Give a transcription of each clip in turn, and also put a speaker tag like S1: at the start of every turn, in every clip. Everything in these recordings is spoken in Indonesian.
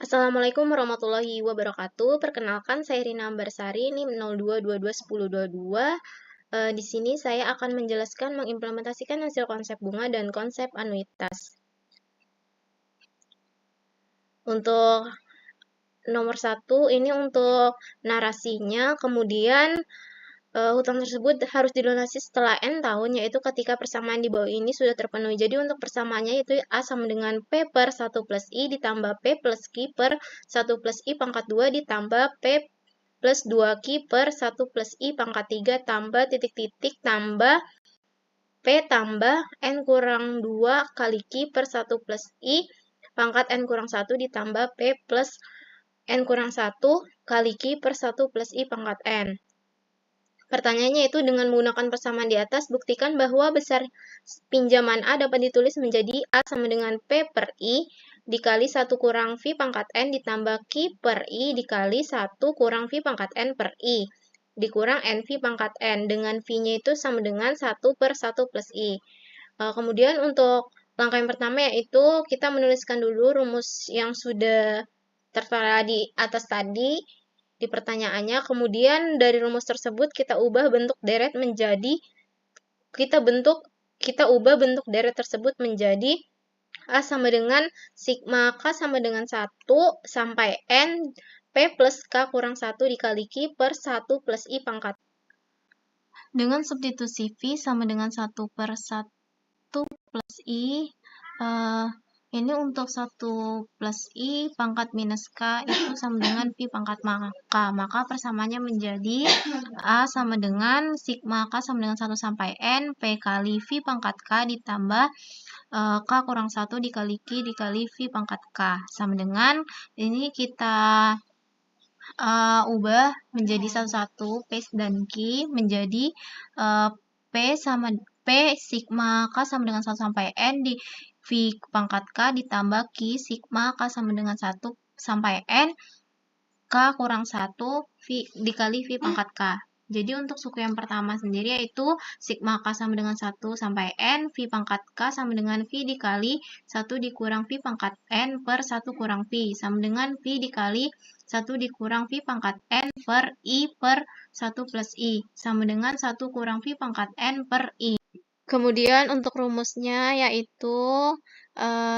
S1: Assalamualaikum warahmatullahi wabarakatuh. Perkenalkan, saya Rina Ambarsari, NIM 02221022. Di sini saya akan menjelaskan mengimplementasikan hasil konsep bunga dan konsep anuitas. Untuk nomor 1, ini untuk narasinya, kemudian hutang tersebut harus dilunasi setelah N tahun, yaitu ketika persamaan di bawah ini sudah terpenuhi. Jadi untuk persamaannya itu A sama dengan P per 1 plus I ditambah P plus Q per 1 plus I pangkat 2 ditambah P plus 2Q per 1 plus I pangkat 3 tambah titik-titik tambah P tambah N kurang 2 kali Q per 1 plus I pangkat N kurang 1 ditambah P plus N kurang 1 kali Q per 1 plus I pangkat N. Pertanyaannya itu dengan menggunakan persamaan di atas, buktikan bahwa besar pinjaman A dapat ditulis menjadi A sama dengan P per I dikali 1 kurang V pangkat N ditambah Q per I dikali 1 kurang V pangkat N per I dikurang NV pangkat N, dengan V-nya itu sama dengan 1 per 1 plus I. Kemudian untuk langkah yang pertama yaitu kita menuliskan dulu rumus yang sudah tertera di atas tadi di pertanyaannya, kemudian dari rumus tersebut kita ubah bentuk deret menjadi kita ubah bentuk deret tersebut menjadi A sama dengan sigma K sama dengan 1 sampai N P plus K kurang 1 dikali Q per 1 plus I pangkat. Dengan substitusi V sama dengan 1 per 1 plus I, ini untuk 1 plus I pangkat minus K itu sama dengan V pangkat K. Maka persamaannya menjadi A sama dengan sigma K sama dengan 1 sampai N P kali V pangkat K ditambah K kurang 1 dikali Q dikali V pangkat K. Sama dengan, ini kita ubah menjadi satu-satu, P dan Q menjadi P sigma K sama dengan 1 sampai N di V pangkat K ditambah Q sigma K sama dengan 1 sampai N K kurang 1 V dikali V pangkat K. Jadi untuk suku yang pertama sendiri yaitu sigma K sama dengan 1 sampai N, V pangkat K sama dengan V dikali 1 dikurang V pangkat N per 1 kurang V, sama dengan V dikali 1 dikurang V pangkat N per I per 1 plus I, sama dengan 1 kurang V pangkat N per I. Kemudian untuk rumusnya yaitu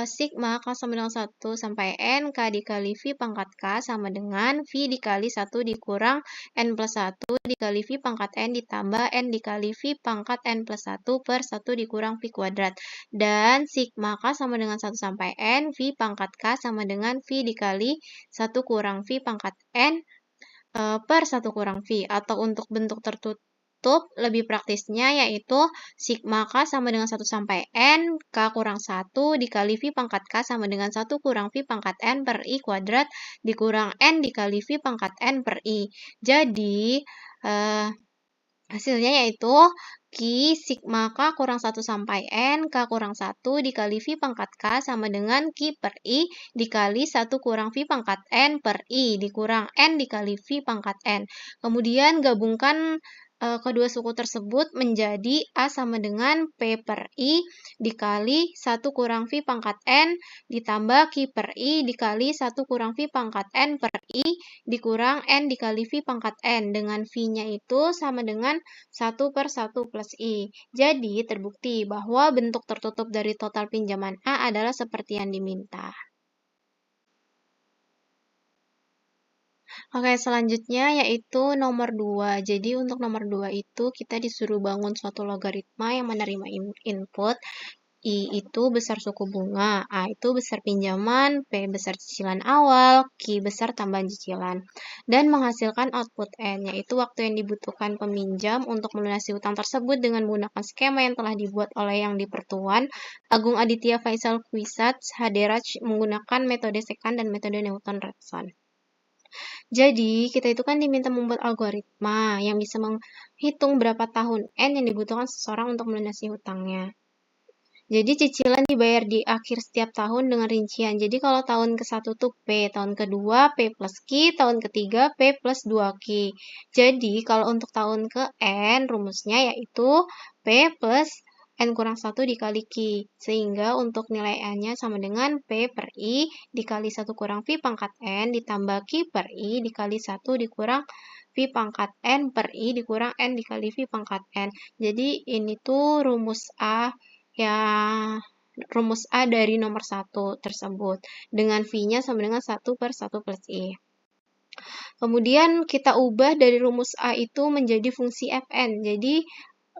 S1: sigma K sama dengan 1 sampai N, K dikali V pangkat K sama dengan V dikali 1 dikurang N plus 1 dikali V pangkat N ditambah N dikali V pangkat N plus 1 per 1 dikurang V kuadrat. Dan sigma K sama dengan 1 sampai N, V pangkat K sama dengan V dikali 1 kurang V pangkat N per 1 kurang V. Atau untuk bentuk tertutup, lebih praktisnya yaitu sigma K sama dengan 1 sampai N, K kurang 1 dikali V pangkat K sama dengan 1 kurang V pangkat N per I kuadrat dikurang N dikali V pangkat N per I. Jadi, hasilnya yaitu Q sigma K kurang 1 sampai N, K kurang 1 dikali V pangkat K sama dengan Q per I dikali 1 kurang V pangkat N per I dikurang N dikali V pangkat N. Kemudian gabungkan kedua suku tersebut menjadi A sama dengan P per I dikali 1 kurang V pangkat N ditambah Q per I dikali 1 kurang V pangkat N per I dikurang N dikali V pangkat N, dengan V-nya itu sama dengan 1 per 1 plus I. Jadi terbukti bahwa bentuk tertutup dari total pinjaman A adalah seperti yang diminta. Oke, selanjutnya yaitu nomor 2. Jadi untuk nomor 2 itu kita disuruh bangun suatu logaritma yang menerima input I itu besar suku bunga, A itu besar pinjaman, P besar cicilan awal, Q besar tambahan cicilan, dan menghasilkan output N, yaitu waktu yang dibutuhkan peminjam untuk melunasi utang tersebut dengan menggunakan skema yang telah dibuat oleh yang dipertuan, Agung Aditya Faisal Kwisat, Haderaj, menggunakan metode Secant dan metode Newton-Raphson. Jadi, kita itu kan diminta membuat algoritma yang bisa menghitung berapa tahun N yang dibutuhkan seseorang untuk melunasi hutangnya. Jadi cicilan dibayar di akhir setiap tahun dengan rincian. Jadi kalau tahun ke-1 tuh P, tahun kedua P plus Q, tahun ketiga P plus 2Q. Jadi kalau untuk tahun ke N, rumusnya yaitu P plus N kurang 1 dikali Q. Sehingga untuk nilai N-nya sama dengan P per I dikali 1 kurang V pangkat N ditambah Q per I dikali 1 dikurang V pangkat N per I dikurang N dikali V pangkat N. Jadi ini tuh rumus A dari nomor 1 tersebut. Dengan V-nya sama dengan 1 per 1 plus I. Kemudian kita ubah dari rumus A itu menjadi fungsi Fn. Jadi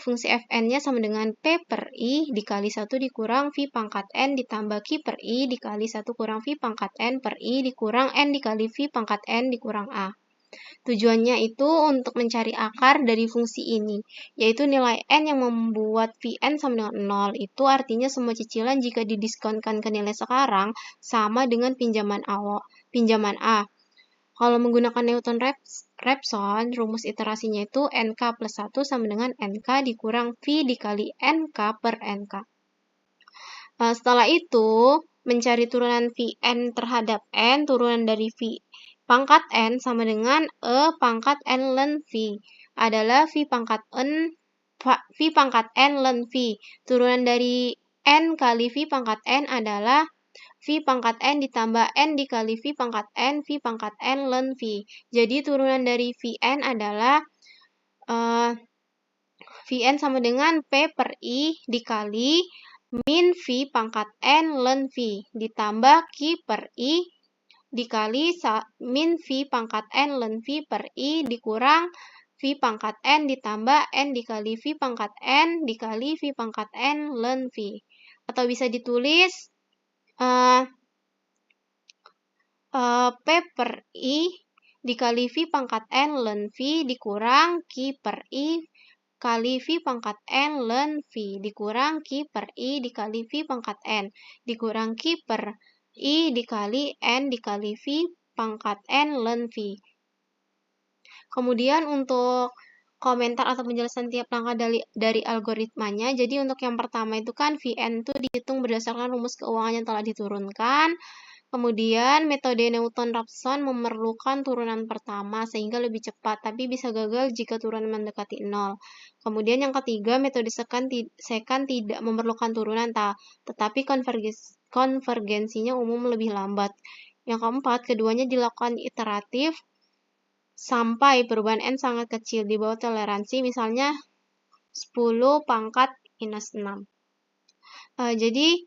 S1: fungsi Fn-nya sama dengan P per I dikali 1 dikurang V pangkat N ditambah Q per I dikali 1 kurang V pangkat N per I dikurang N dikali V pangkat N dikurang A. Tujuannya itu untuk mencari akar dari fungsi ini, yaitu nilai N yang membuat Vn sama dengan 0. Itu artinya semua cicilan jika didiskonkan ke nilai sekarang sama dengan pinjaman A. Kalau menggunakan Newton-Raphson, rumus iterasinya itu NK plus 1 sama dengan NK dikurang V dikali NK per NK. Setelah itu, mencari turunan Vn terhadap N, turunan dari V pangkat N sama dengan E pangkat N ln V adalah V pangkat N ln V. Turunan dari N kali V pangkat N adalah V pangkat N ditambah N dikali V pangkat N, V pangkat N ln V. Jadi turunan dari Vn adalah Vn sama dengan P per I dikali min V pangkat N ln V ditambah Q per I dikali min V pangkat N ln V per I dikurang V pangkat N ditambah N dikali V pangkat N dikali V pangkat N ln V. Atau bisa ditulis P per I dikali V pangkat N ln V dikurang Q per I kali V pangkat N ln V dikurang Q per I dikali V pangkat N dikurang Q per I dikali N dikali V pangkat N ln V. Kemudian untuk komentar atau penjelasan tiap langkah dari algoritmanya. Jadi untuk yang pertama itu kan Vn itu dihitung berdasarkan rumus keuangan yang telah diturunkan. Kemudian metode Newton-Raphson memerlukan turunan pertama sehingga lebih cepat, tapi bisa gagal jika turunan mendekati 0. Kemudian yang ketiga, metode secant tidak memerlukan turunan, tetapi konvergensinya umum lebih lambat. Yang keempat, keduanya dilakukan iteratif sampai perubahan N sangat kecil di bawah toleransi, misalnya 10 pangkat minus 6. Jadi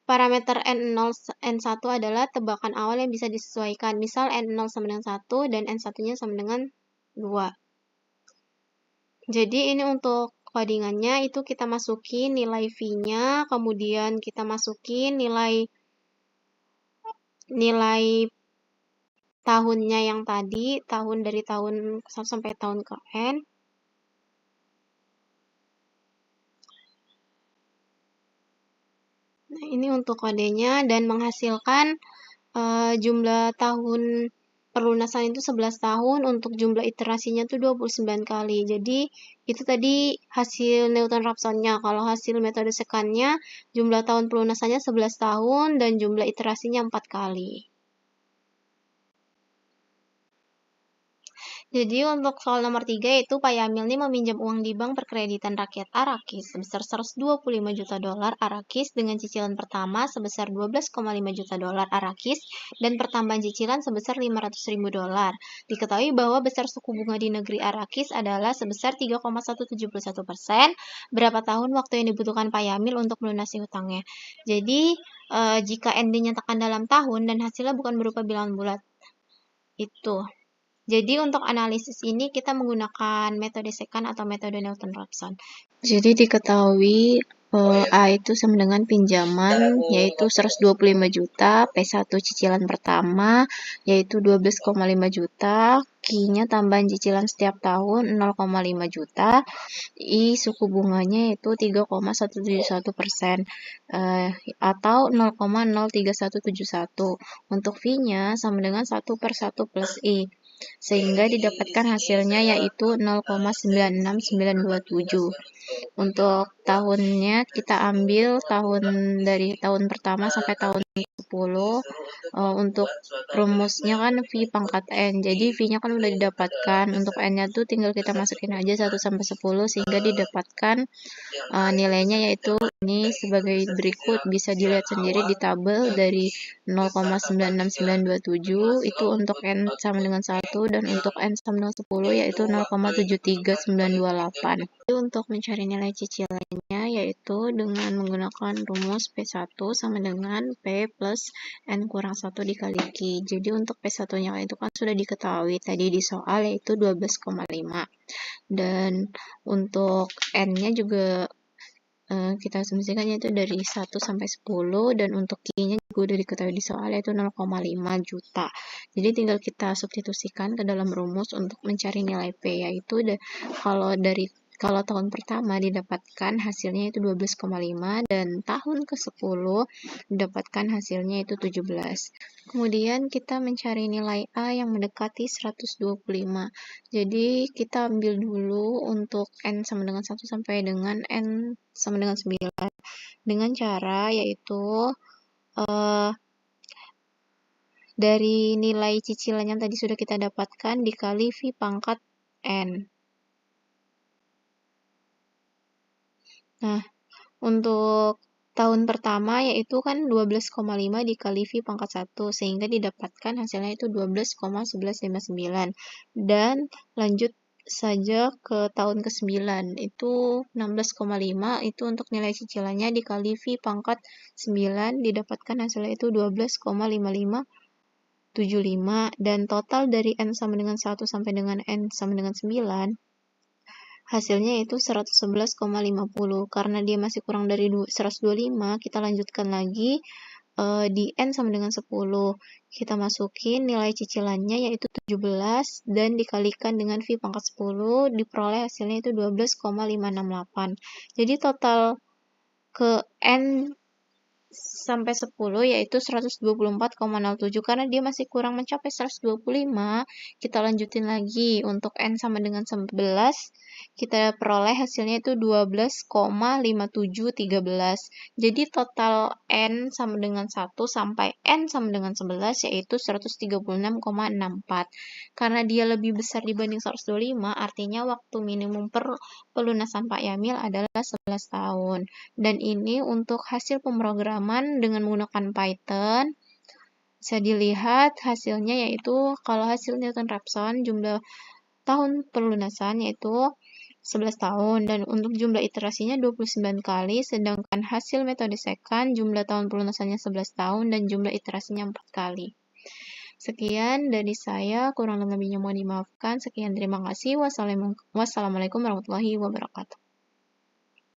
S1: parameter N0, N1 adalah tebakan awal yang bisa disesuaikan. Misal N0 sama dengan 1 dan N1-nya sama dengan 2. Jadi ini untuk codingannya itu kita masukin nilai V-nya, kemudian kita masukin nilai tahunnya yang tadi, tahun dari tahun 1 sampai tahun ke N. Nah, ini untuk kodenya dan menghasilkan jumlah tahun pelunasan itu 11 tahun, untuk jumlah iterasinya itu 29 kali. Jadi, itu tadi hasil Newton-Raphson-nya. Kalau hasil metode secant-nya, jumlah tahun pelunasannya 11 tahun dan jumlah iterasinya 4 kali. Jadi untuk soal nomor 3 itu Pak Yamil ini meminjam uang di bank perkreditan rakyat Arakis sebesar 125 juta dolar Arakis dengan cicilan pertama sebesar 12,5 juta dolar Arakis dan pertambahan cicilan sebesar 500.000 dolar. Diketahui bahwa besar suku bunga di negeri Arakis adalah sebesar 3,171%. Berapa tahun waktu yang dibutuhkan Pak Yamil untuk melunasi hutangnya? Jadi jika N dinyatakan dalam tahun dan hasilnya bukan berupa bilangan bulat. Itu. Jadi untuk analisis ini kita menggunakan metode secant atau metode Newton-Raphson. Jadi diketahui A itu sama dengan pinjaman yaitu 125 juta, P1 cicilan pertama yaitu 12,5 juta, Q-nya tambahan cicilan setiap tahun 0,5 juta, I suku bunganya itu 3,171% atau 0,03171. Untuk V-nya sama dengan 1 per 1 plus I. Sehingga didapatkan hasilnya yaitu 0,96927. Untuk tahunnya kita ambil dari tahun pertama sampai tahun 10. Untuk rumusnya kan V pangkat N. Jadi V-nya kan udah didapatkan. Untuk N-nya tuh tinggal kita masukin aja 1 sampai 10 sehingga didapatkan nilainya, yaitu ini sebagai berikut. Bisa dilihat sendiri di tabel dari 0,96927 itu untuk N sama dengan 1, dan untuk N sama dengan 10 yaitu 0,73928. Jadi untuk mencari nilai cicilannya yaitu dengan menggunakan rumus P1 sama dengan P plus N kurang 1 dikali Q. Jadi untuk P1-nya itu kan sudah diketahui tadi di soal, yaitu 12,5. Dan untuk N-nya juga kita asumsikan yaitu dari 1 sampai 10, dan untuk Q-nya juga udah diketahui di soal yaitu 0,5 juta. Jadi tinggal kita substitusikan ke dalam rumus untuk mencari nilai P, yaitu kalau tahun pertama didapatkan hasilnya itu 12,5 dan tahun ke-10 didapatkan hasilnya itu 17. Kemudian kita mencari nilai A yang mendekati 125. Jadi kita ambil dulu untuk N sama dengan 1 sampai dengan N sama dengan 9 dengan cara yaitu dari nilai cicilan yang tadi sudah kita dapatkan dikali V pangkat N. Nah, untuk tahun pertama yaitu kan 12,5 dikali V pangkat 1 sehingga didapatkan hasilnya itu 12,1159. Dan lanjut saja ke tahun ke-9 itu 16,5 itu untuk nilai cicilannya dikali V pangkat 9 didapatkan hasilnya itu 12,5575, dan total dari N sama dengan 1 sampai dengan N sama dengan 9 hasilnya itu 111,50. Karena dia masih kurang dari 125, kita lanjutkan lagi di N sama dengan 10. Kita masukin nilai cicilannya yaitu 17 dan dikalikan dengan V pangkat 10, diperoleh hasilnya itu 12,568. Jadi total ke N sampai 10 yaitu 124,07. Karena dia masih kurang mencapai 125, kita lanjutin lagi untuk N sama dengan 11, kita peroleh hasilnya itu 12,5713. Jadi total N sama dengan 1 sampai N sama dengan 11 yaitu 136,64. Karena dia lebih besar dibanding 125, artinya waktu minimum pelunasan Pak Yamil adalah 11 tahun. Dan ini untuk hasil pemrograman dengan menggunakan Python. Bisa dilihat hasilnya yaitu kalau hasil Newton-Raphson jumlah tahun pelunasan yaitu 11 tahun, dan untuk jumlah iterasinya 29 kali, sedangkan hasil metode second jumlah tahun pelunasannya 11 tahun dan jumlah iterasinya 4 kali. Sekian dari saya, kurang lebihnya mohon dimaafkan. Sekian, terima kasih. Wassalamualaikum warahmatullahi wabarakatuh.